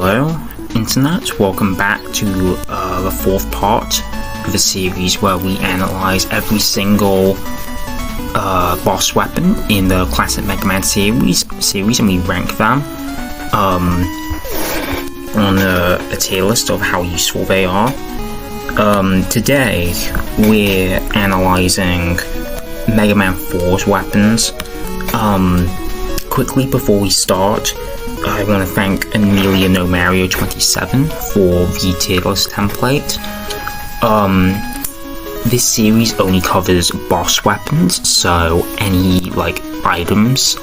Hello, Internet. Welcome back to the fourth part of the series where we analyze every single boss weapon in the classic Mega Man series and we rank them on a tier list of how useful they are. Today we're analyzing Mega Man 4's weapons. Quickly before we start, I want to thank Amelia No Mario 27 for the tier list template. This series only covers boss weapons, so any items,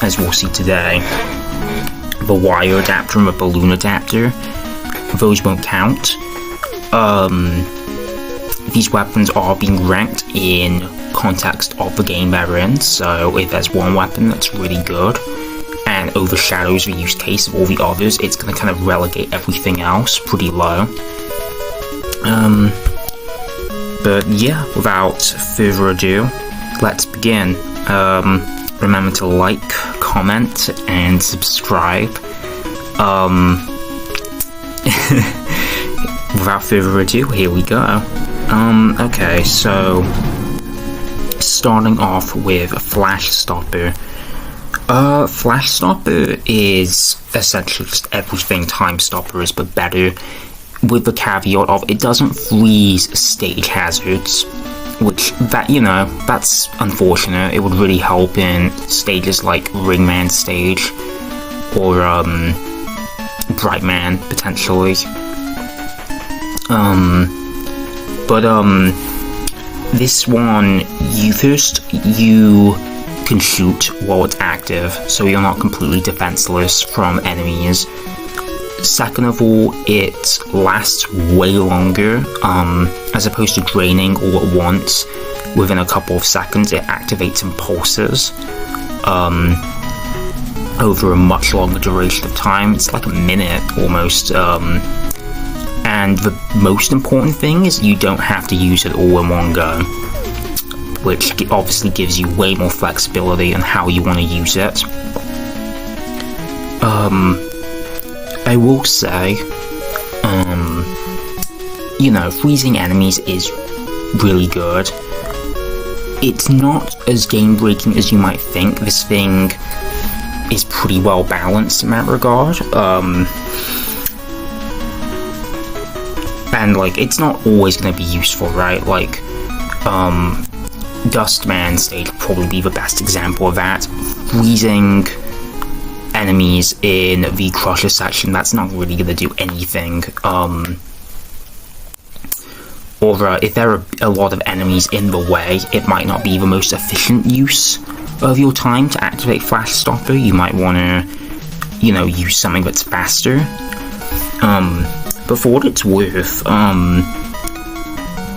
as we'll see today, the wire adapter and the balloon adapter, those won't count. These weapons are being ranked in context of the game they're in, so if there's one weapon that's really good and overshadows the use case of all the others, it's going to kind of relegate everything else pretty low. But yeah, without further ado, let's begin. Remember to like, comment, and subscribe. Without further ado, here we go. Okay, so starting off with Flash Stopper. Flash Stopper is essentially just everything Time Stopper is, but better, with the caveat of it doesn't freeze stage hazards, which, that's unfortunate. It would really help in stages like Ringman stage, or, Brightman, potentially. This one, you can shoot while it's active, so you're not completely defenseless from enemies. Second of all, it lasts way longer, as opposed to draining all at once. Within a couple of seconds, it activates in pulses, over a much longer duration of time. It's like a minute, almost, and the most important thing is you don't have to use it all in one go, which obviously gives you way more flexibility on how you want to use it. I will say, freezing enemies is really good. It's not as game-breaking as you might think. This thing is pretty well balanced in that regard. And it's not always going to be useful, right? Dustman stage would probably be the best example of that. Freezing enemies in the Crusher section, that's not really going to do anything. Or if there are a lot of enemies in the way, it might not be the most efficient use of your time to activate Flash Stopper. You might want to, use something that's faster. But for what it's worth,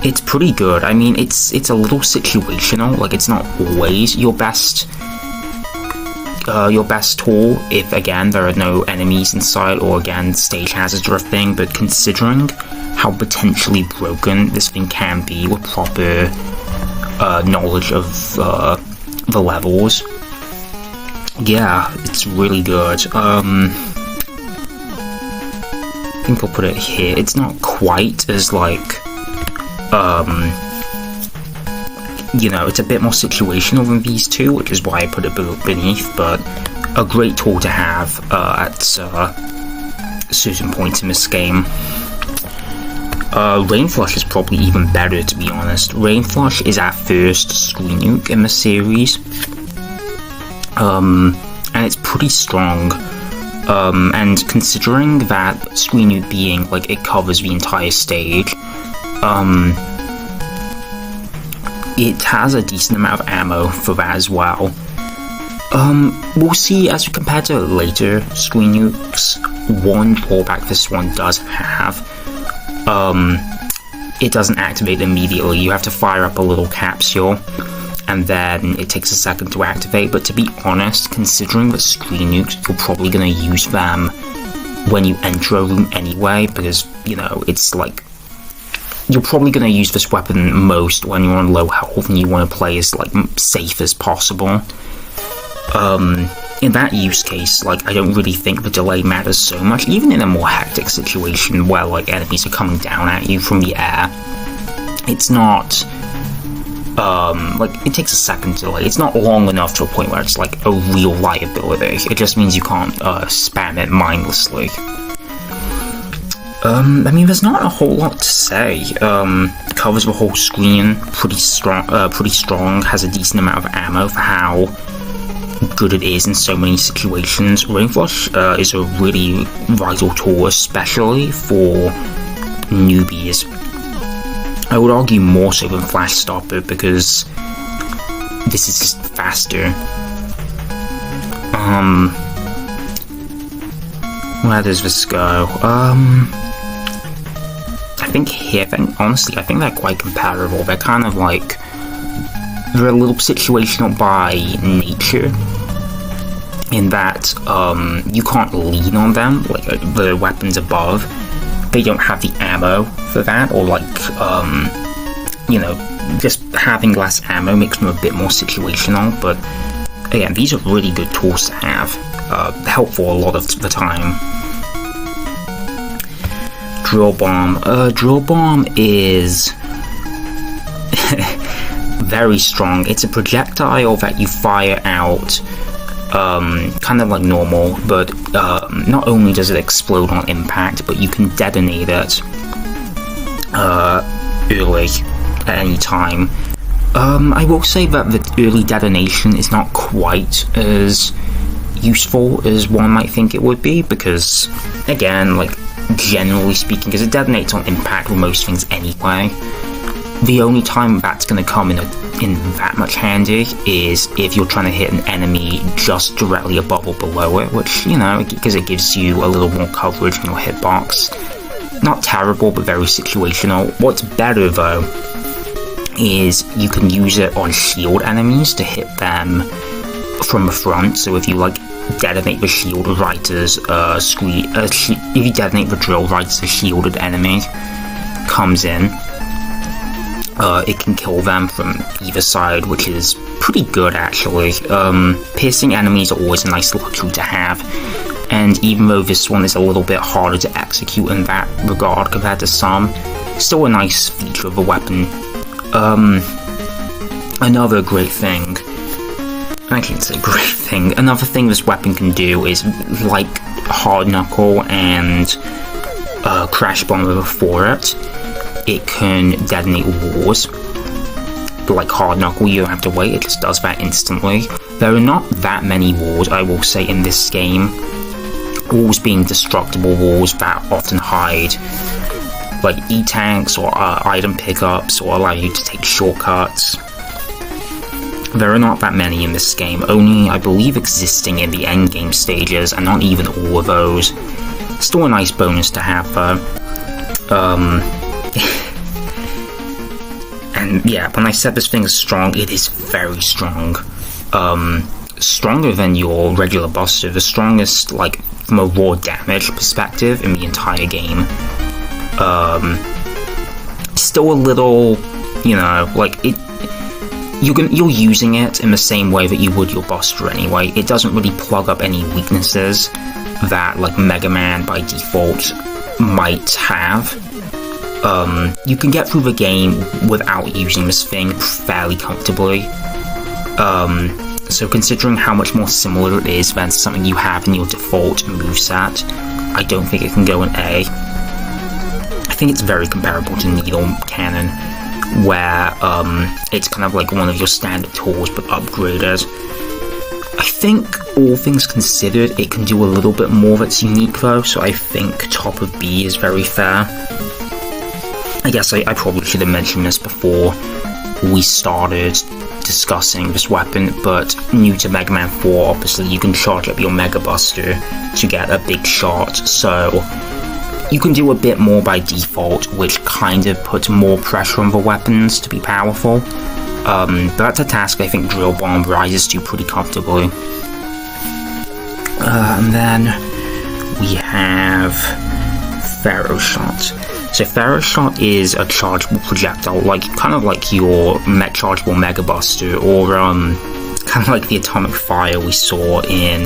it's pretty good. I mean, it's a little situational. It's not always your best tool if, again, there are no enemies inside, or again, stage hazards are a thing. But considering how potentially broken this thing can be with proper knowledge of the levels, yeah, it's really good. I think I'll put it here. It's not quite as it's a bit more situational than these two, which is why I put it beneath, but a great tool to have at certain points in this game. Rain Flush is probably even better, to be honest. Rain Flush is our first screen nuke in the series, and it's pretty strong. And considering that screen nuke being it covers the entire stage, it has a decent amount of ammo for that as well. We'll see as we compare to later screen nukes. One drawback this one does have, it doesn't activate immediately. You have to fire up a little capsule, and then it takes a second to activate. But to be honest, considering that screen nukes, you're probably going to use them when you enter a room anyway, because, it's you're probably going to use this weapon most when you're on low health and you want to play as safe as possible. in that use case, like, I don't really think the delay matters so much, even in a more hectic situation where, like, enemies are coming down at you from the air. It's not, like, it takes a second delay. It's not long enough to a point where it's, like, a real liability. It just means you can't, spam it mindlessly. I mean, there's not a whole lot to say. Covers the whole screen pretty strong, has a decent amount of ammo for how good it is in so many situations. Rain Flush is a really vital tool, especially for newbies. I would argue more so than Flash Stopper, because this is just faster. Where does this go? Honestly, I think they're quite comparable. They're kind of like, they're a little situational by nature, in that you can't lean on them, like the weapons above. They don't have the ammo for that, or like, you know, just having less ammo makes them a bit more situational. But again, these are really good tools to have, helpful a lot of the time. Drill Bomb. Drill Bomb is very strong. It's a projectile that you fire out, kind of like normal, but not only does it explode on impact, but you can detonate it early at any time. I will say that the early detonation is not quite as useful as one might think it would be, because, again, like, generally speaking, because it detonates on impact with most things anyway. The only time that's going to come in that much handy is if you're trying to hit an enemy just directly above or below it, which, you know, because it gives you a little more coverage in your hitbox. Not terrible, but very situational. What's better, though, is you can use it on shield enemies to hit them from the front. So if you, like, detonate the shield right as if you detonate the drill right as a shielded enemy comes in, it can kill them from either side, which is pretty good, actually. Piercing enemies are always a nice luxury to have, and even though this one is a little bit harder to execute in that regard compared to some, still a nice feature of the weapon. Another great thing, I can't say great thing, another thing this weapon can do is, like Hard Knuckle and Crash Bomber before it, it can detonate walls. But like Hard Knuckle, you don't have to wait, it just does that instantly. There are not that many walls, I will say, in this game. Walls being destructible walls that often hide like E-tanks or item pickups, or allow you to take shortcuts. There are not that many in this game, only, I believe, existing in the endgame stages, and not even all of those. Still a nice bonus to have, though. And yeah, when I said this thing is strong, it is very strong. Stronger than your regular Buster, the strongest, like, from a raw damage perspective in the entire game. Still a little, you know, like, you're using it in the same way that you would your Buster anyway. It doesn't really plug up any weaknesses that, like, Mega Man by default might have. You can get through the game without using this thing fairly comfortably. So considering how much more similar it is than something you have in your default moveset, I don't think it can go in A. I think it's very comparable to Needle Cannon, where it's kind of like one of your standard tools but upgraded. I think, all things considered, it can do a little bit more that's unique though, so I think top of B is very fair. I guess I probably should have mentioned this before we started discussing this weapon, but new to Mega Man 4, obviously you can charge up your Mega Buster to get a big shot, so you can do a bit more by default, which kind of puts more pressure on the weapons to be powerful. But that's a task I think Drill Bomb rises to pretty comfortably. And then we have Pharaoh Shot. So Pharaoh Shot is a chargeable projectile, like kind of like your chargeable Mega Buster, or kind of like the atomic fire we saw in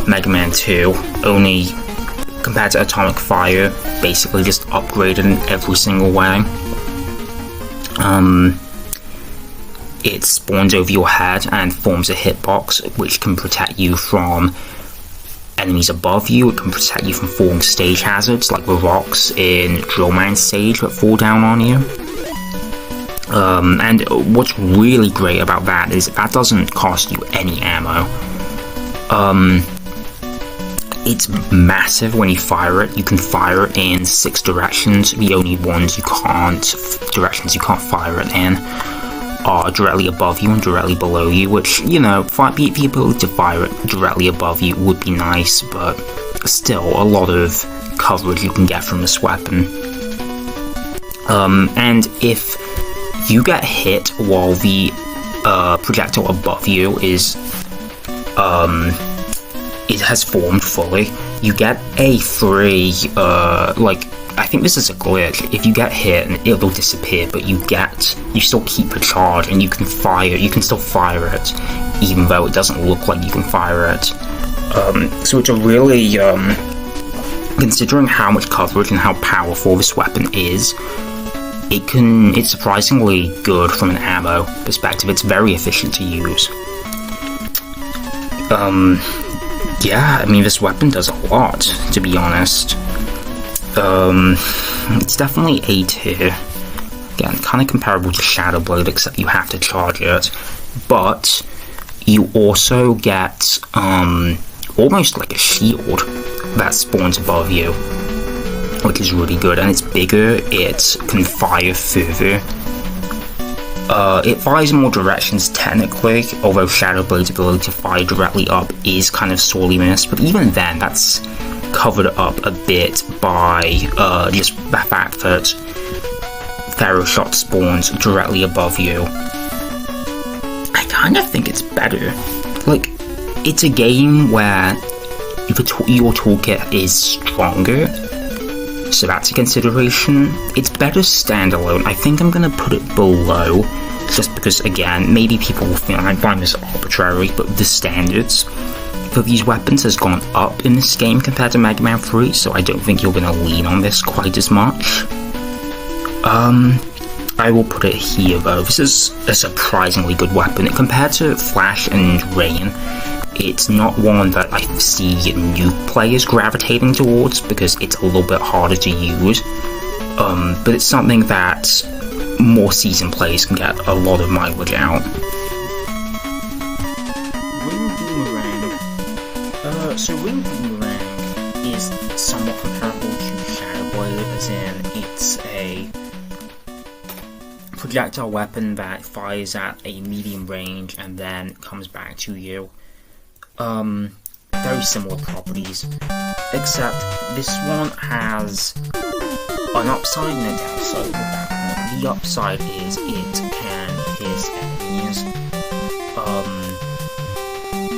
Mega Man 2, only compared to atomic fire, basically just upgraded in every single way. It spawns over your head and forms a hitbox, which can protect you from enemies above you. It can protect you from falling stage hazards, like the rocks in Drillman stage that fall down on you. And what's really great about that is that doesn't cost you any ammo. It's massive when you fire it. You can fire it in 6 directions. The only directions you can't fire it in are directly above you and directly below you, which, you know, the ability to fire it directly above you would be nice, but still a lot of coverage you can get from this weapon. And if you get hit while the projectile above you it has formed fully, you get a free, I think this is a glitch. If you get hit, and it'll disappear, but you still keep a charge, and you can still fire it, even though it doesn't look like you can fire it. So it's a really, considering how much coverage and how powerful this weapon is, it's surprisingly good from an ammo perspective. It's very efficient to use. Yeah, I mean, this weapon does a lot, to be honest. It's definitely A tier. Again, kind of comparable to Shadow Blade, except you have to charge it. But you also get almost like a shield that spawns above you, which is really good. And it's bigger, it can fire further. It fires in more directions technically, although Shadow Blade's ability to fire directly up is kind of sorely missed, but even then, that's covered up a bit by just the fact that Pharaoh Shot spawns directly above you. I kind of think it's better. Like, it's a game where your toolkit is stronger, so that's a consideration. It's better standalone. I think I'm gonna put it below, just because, again, maybe people will think I find this arbitrary, but the standards for these weapons has gone up in this game compared to Mega Man 3, so I don't think you're gonna lean on this quite as much. I will put it here though. This is a surprisingly good weapon. Compared to Flash and Rain, it's not one that I see new players gravitating towards because it's a little bit harder to use, but it's something that more seasoned players can get a lot of mileage out. Ring Boomerang. So Ring Boomerang is somewhat comparable to Shadow Blade, as in it's a projectile weapon that fires at a medium range and then comes back to you. Very similar properties, except this one has an upside and a downside with that one. The upside is it can pierce enemies,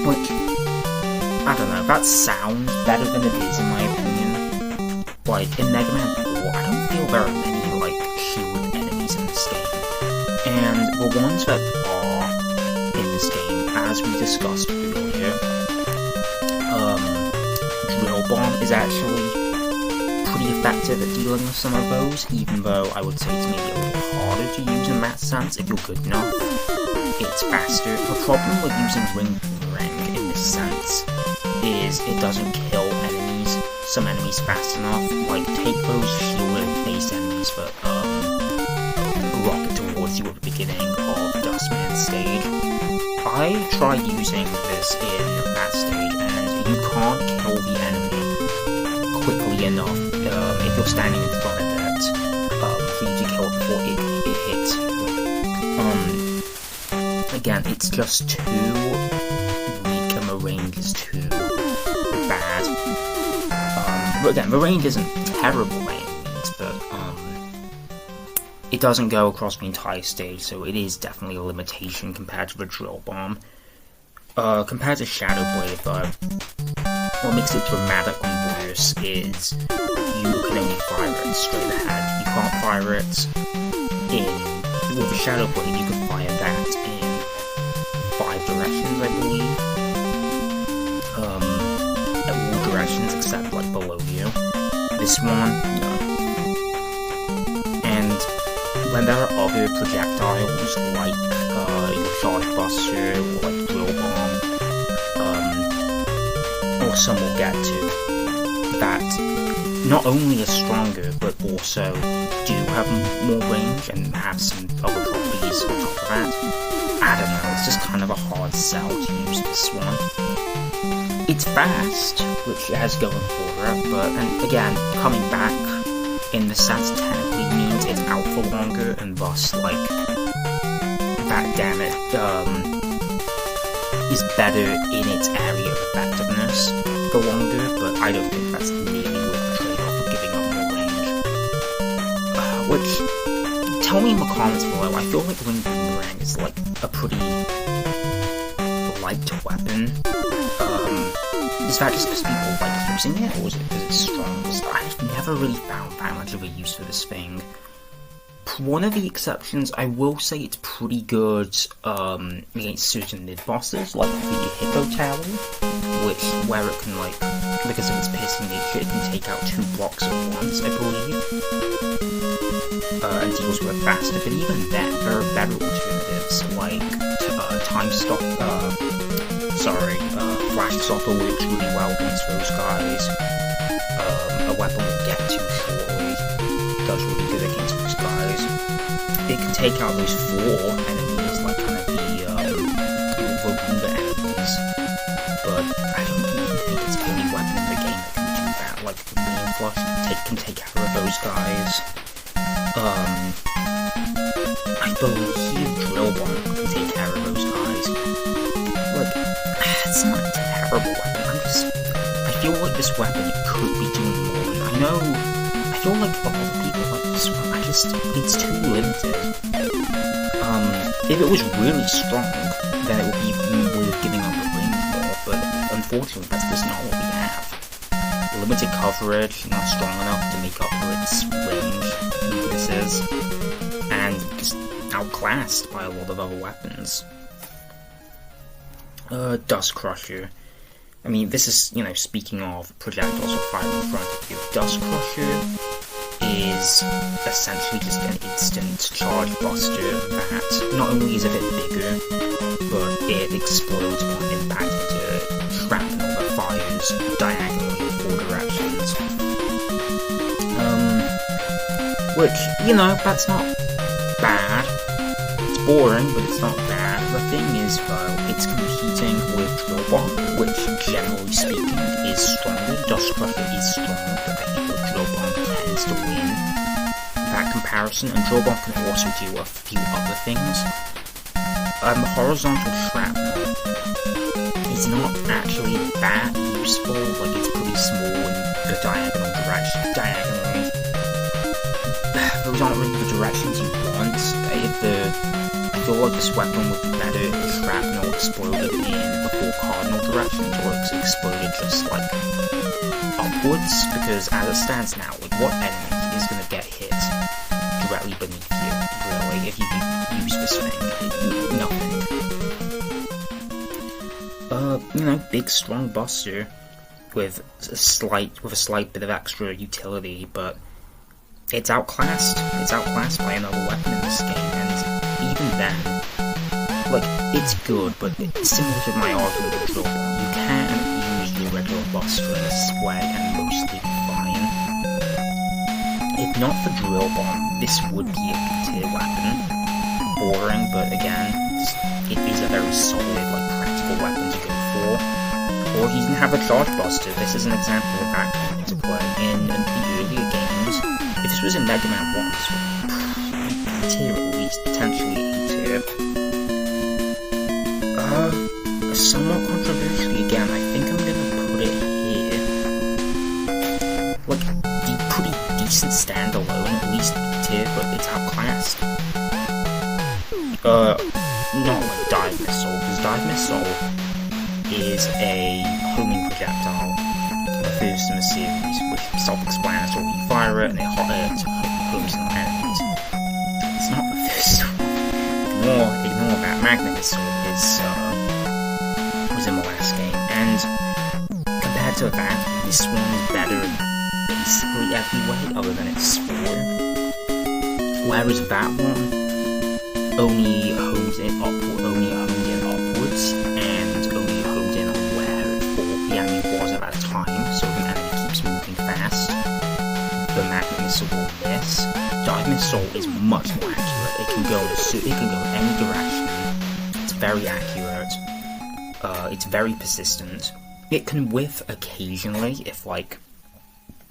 which, I don't know, that sounds better than it is in my opinion. Like, in Mega Man 4, I don't feel there are many, like, shield enemies in this game. And the ones that are in this game, as we discussed earlier, Drill Bomb is actually pretty effective at dealing with some of those, even though I would say it's maybe a little harder to use in that sense. If you're good enough, it's faster. The problem with using Ring Boomerang in this sense is it doesn't kill some enemies fast enough. Like, take those shielded based enemies that rocket towards you at the beginning of Dustman stage. I tried using this in that stage, and you can't kill the enemy quickly enough if you're standing in front of it for you to kill it before it hits you. Again, it's just too weak and the range is too bad. But again, the range isn't terrible by any means, but it doesn't go across the entire stage, so it is definitely a limitation compared to the Drill Bomb. Compared to Shadow Blade, though, what makes it dramatically worse is you can only fire it straight ahead. You can't fire it with the Shadow Blade. You can fire that in 5 projections except like below you. This one, no. And when there are other projectiles like your Charge Buster or like Drill Bomb, or some we'll get to, that not only are stronger but also do have more range and have some other properties on top of that. I don't know, it's just kind of a hard sell to use this one. It's fast, which it has going for it, but, and again, coming back in the sense technically means it's out for longer, and thus, like, that damage, is better in its area of effectiveness for longer, but I don't think that's nearly worth the trade-off of giving up more range. Which, tell me in the comments below, I feel like Ring Boomerang is, like, a pretty light weapon. Is that just because people like using it, or is it because it's strong? Because I've never really found that much of a use for this thing. One of the exceptions, I will say it's pretty good against certain mid-bosses, like the Hippo Tower, where it can, like, because of its piercing nature, it can take out 2 blocks at once, I believe, and deals with it faster. But even then, there are better alternatives, like Flash Stopper works really well against those guys. A weapon we'll get to shortly does really good against those guys. It can take out those 4 enemies, like kind of the Vogunda enemies, but I don't even think it's the only weapon in the game that can do that. Like the Rain Flush can take care of those guys. I believe Drill Bomb can take care of those guys. Like, it's not a terrible weapon. I feel like this weapon could be doing more. And I feel like a lot of people like this one. It's too limited. If it was really strong, then it would be worth giving up the range more. But unfortunately, that's just not what we have. Limited coverage, not strong enough to make up for its range weaknesses, and just outclassed by a lot of other weapons. Dust Crusher. I mean, this is, speaking of projectiles that fire in front of you, Dust Crusher is essentially just an instant Charge Buster that not only is a bit bigger, but it explodes on impact into shrapnel that fires diagonally in 4 directions. Which, that's not bad. It's boring, but it's not bad. The thing is, though, it's competing with Drill Bomb, which, generally speaking, is stronger. Dust Crusher is stronger, but I think that Drill Bomb tends to win that comparison, and Drill Bomb can also do a few other things. Horizontal Shrapnel is not actually that useful. Like, it's pretty small in the diagonal direction. Those aren't really the directions you want. I feel like this weapon would be better if the shrapnel exploded in the 4 cardinal directions, or it's exploded just like upwards, because as it stands now, like, what enemy is going to get hit directly beneath you, really, if you use this thing? Nothing. Big strong buster with a slight bit of extra utility, but it's outclassed by another weapon in this game, and even then, like, it's good, but it's similar to my argument with Drill Bomb. You can use your regular buster in this way and mostly be fine. If not for Drill Bomb, this would be a B-tier weapon. Boring, but again, it is a very solid, like, practical weapon to go for. Or you can have a Charge Buster. This is an example of that coming into play in the earlier games. If this was in Mega Man 1, this would be B-tier at least, potentially A-tier. Somewhat controversially again, I think I'm gonna put it here. Like, pretty decent standalone, at least B-tier, but it's outclassed. Not like Dive Missile, because Dive Missile is a homing projectile, the first in the series, which is self-explanatory. You fire it and it homes on enemies. It's not the first one. Ignore that. Magnet Missile was in the last game, and compared to to that, this one is better in basically every way other than its spawn. Whereas that one only hones in upwards, and only hones in on where the enemy was at that time, so if an enemy keeps moving fast, the magnet missile will miss. Dive missile is much more accurate. It can go in any direction. It's very accurate. It's very persistent. It can whiff occasionally if like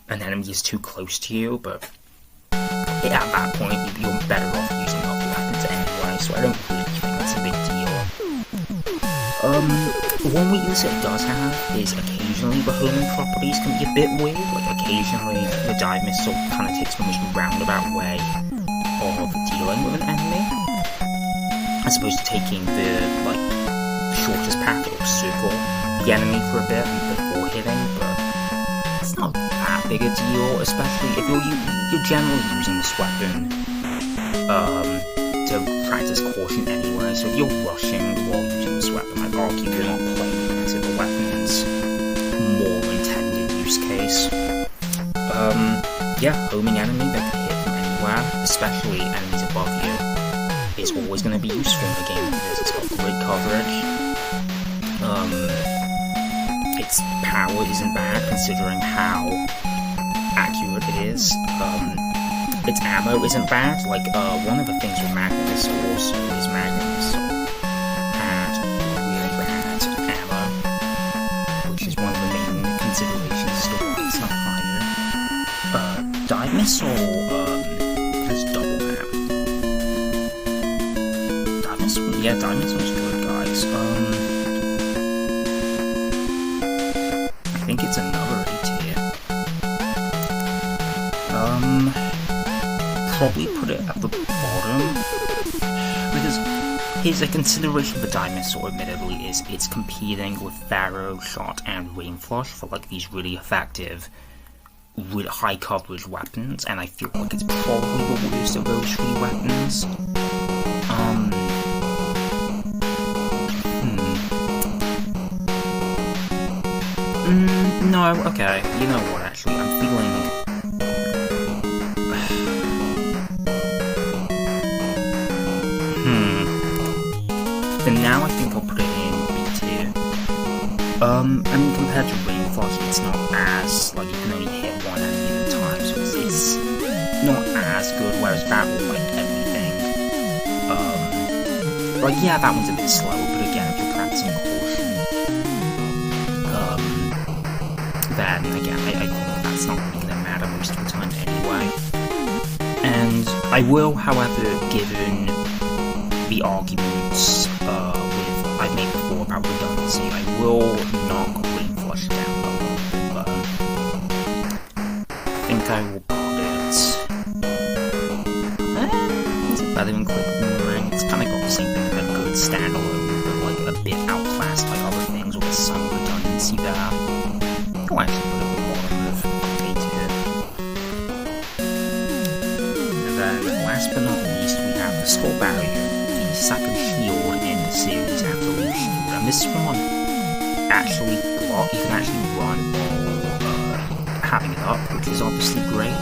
an enemy is too close to you, but at that point you're better off using up weapons anyway, so I don't really think that's a big deal. One weakness it does have is occasionally the homing properties can be a bit weird. Like occasionally the dive missile kind of takes the most roundabout way of dealing with an enemy, as opposed to taking the like shortest path or circle the enemy for a bit before hitting. But it's not that big a deal, especially if you're generally using this weapon to practice caution anyway. So if you're rushing while using this weapon, I'd argue you're not playing into the weapon's more intended use case. Yeah, homing enemy that can hit from anywhere, especially enemies above you, is always going to be useful in a game like this. It's got great coverage. Its power isn't bad considering how accurate it is. Its ammo isn't bad. Like, one of the things with Magnet Missile also is Magnet Missile had really bad ammo, which is one of the main considerations to why it's not higher. Dive Missile, has double ammo. Dive Missile's good, guys. I think it's another A tier. Probably put it at the bottom, because here's a consideration for Dive Missile, admittedly, is it's competing with Tharo, Shot, and Rain Flush for like these really effective, with high coverage weapons, and I feel like it's probably the worst of those three weapons. No, okay, you know what, actually, I'm feeling... Then now I think I'll put it in B tier. I mean, compared to Rain Flush, it's not as, like, you can only hit one enemy at a time, so it's not as good, whereas that will, like, everything. Like, yeah, that one's a bit slow, but again, if you're practicing caution, then again, I think that's not really going to matter most of the time anyway. And I will, however, given the arguments I've made before about redundancy, I will knock Rain Flush down a little bit, but I think I will put it... is it better than Quick Boomerang? It's kind of got the same thing as a good standalone, but like a bit outclassed by other things, or there's some redundancy there. I'll actually put it at the bottom of A tier. And then, last but not least, we have the Skull Barrier, the second shield in the series after Leaf Shield. And this one actually block, you can actually run while having it up, which is obviously great.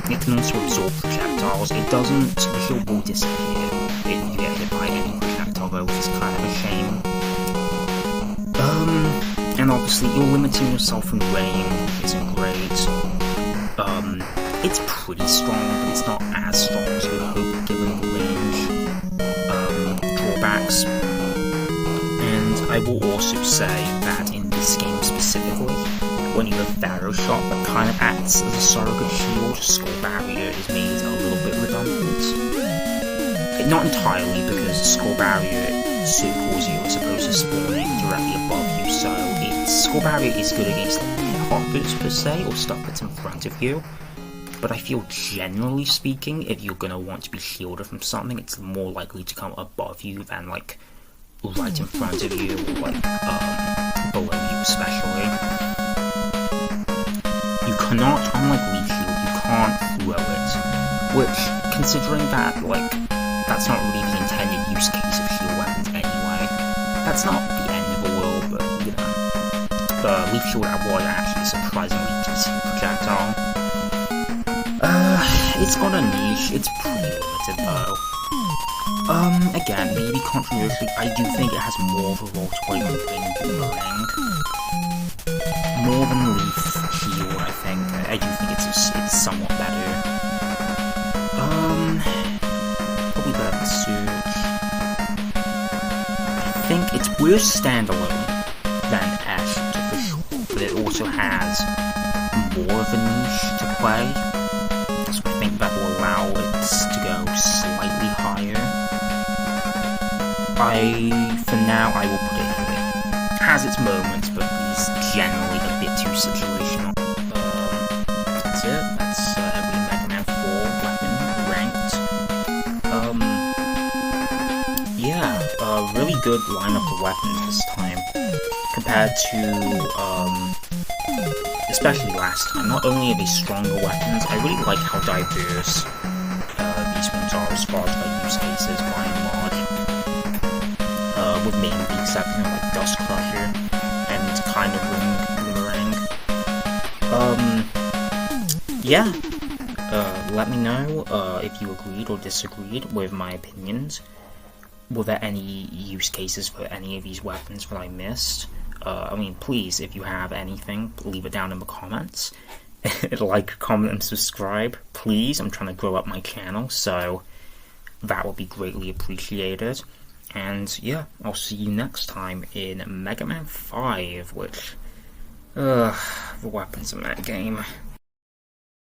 It can also absorb projectiles. It doesn't, the shield will disappear if you get hit by any projectile though, which is kind of a shame. And obviously you're limiting yourself from rain, which isn't great. It's pretty strong, but it's not as strong as you would hope given the range drawbacks. And I will also say that in this game specifically, when you have Tharo Shot that kind of acts as a surrogate shield, Skull Barrier is made a little bit redundant. Not entirely, because Skull Barrier circles you as opposed to spawning directly above you, so Skull Barrier is good against like hoppers per se, or stuff that's in front of you. But I feel generally speaking, if you're gonna want to be shielded from something, it's more likely to come above you than like right in front of you, or like below you especially. You cannot, unlike Leaf Shield, you can't throw it, which, considering that, like, that's not really the intended use case of shield weapons anyway. That's not the end of the world, but, you know, the Leaf Shield was actually a surprisingly decent projectile. It's got a niche, it's pretty limited though. Again, maybe controversially, I do think it has more of a role to play than Boomerang. More than Leaf Shield, I think. I do think it's somewhat better. Probably better than Surge. I think it's worse standalone than Ash for sure, but it also has more of a niche to play. So I think that will allow it to go slightly higher. For now, I will put it here. It has its moments, but it's generally a bit too situational. That's it. That's every Mega Man 4 weapon ranked. Yeah, really good lineup of weapons this time, compared to, especially last time. Not only are they stronger weapons, I really like how diverse these ones are as far as their use cases by and large. With maybe the exception of like Dust Crusher and kind of Boomerang. Yeah. Let me know if you agreed or disagreed with my opinions. Were there any use cases for any of these weapons that I missed? I mean, please, if you have anything, leave it down in the comments. Like, comment, and subscribe, please. I'm trying to grow up my channel, so that would be greatly appreciated. And yeah, I'll see you next time in Mega Man 5, which, the weapons in that game.